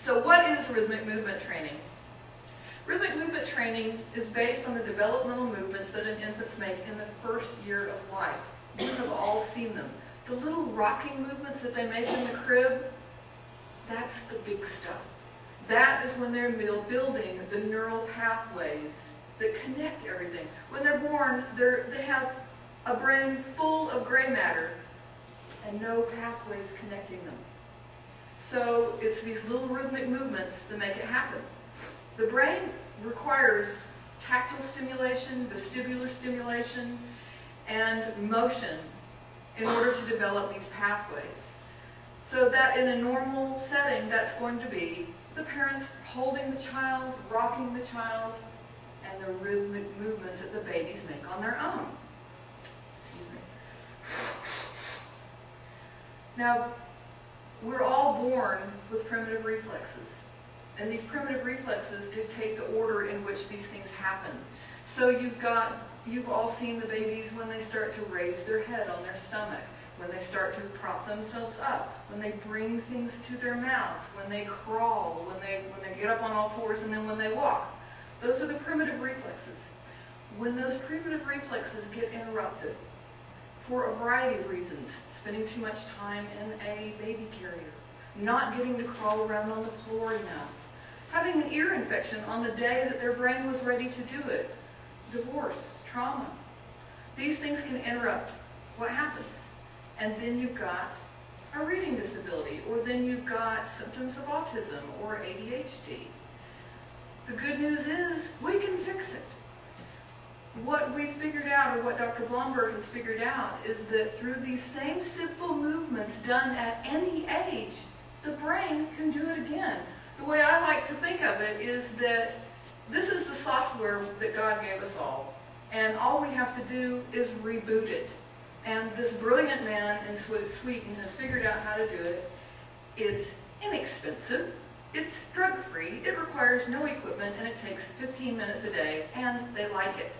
So what is rhythmic movement training? Rhythmic movement training is based on the developmental movements that an infants make in the first year of life. You have all seen them. The little rocking movements that they make in the crib, that's the big stuff. That is when they're building the neural pathways that connect everything. When they're born, they have a brain full of gray matter and no pathways connecting them. So it's these little rhythmic movements that make it happen. The brain requires tactile stimulation, vestibular stimulation, and motion in order to develop these pathways. So that in a normal setting, that's going to be the parents holding the child, rocking the child, and the rhythmic movements that the babies make on their own. Excuse me. Now, we're all born with primitive reflexes. And these primitive reflexes dictate the order in which these things happen. So you've all seen the babies when they start to raise their head on their stomach, when they start to prop themselves up, when they bring things to their mouths, when they crawl, when they get up on all fours, and then when they walk. Those are the primitive reflexes. When those primitive reflexes get interrupted, for a variety of reasons, spending too much time in a baby carrier, not getting to crawl around on the floor enough, having an ear infection on the day that their brain was ready to do it, divorce, trauma. These things can interrupt what happens. And then you've got a reading disability, or then you've got symptoms of autism or ADHD. The good news is we can fix it. What we figured out, or what Dr. Blomberg has figured out, is that through these same simple movements done at any age, the brain can do it again. The way I like to think of it is that this is the software that God gave us all, and all we have to do is reboot it. And this brilliant man in Sweden has figured out how to do it. It's inexpensive, it's drug-free, it requires no equipment, and it takes 15 minutes a day, and they like it.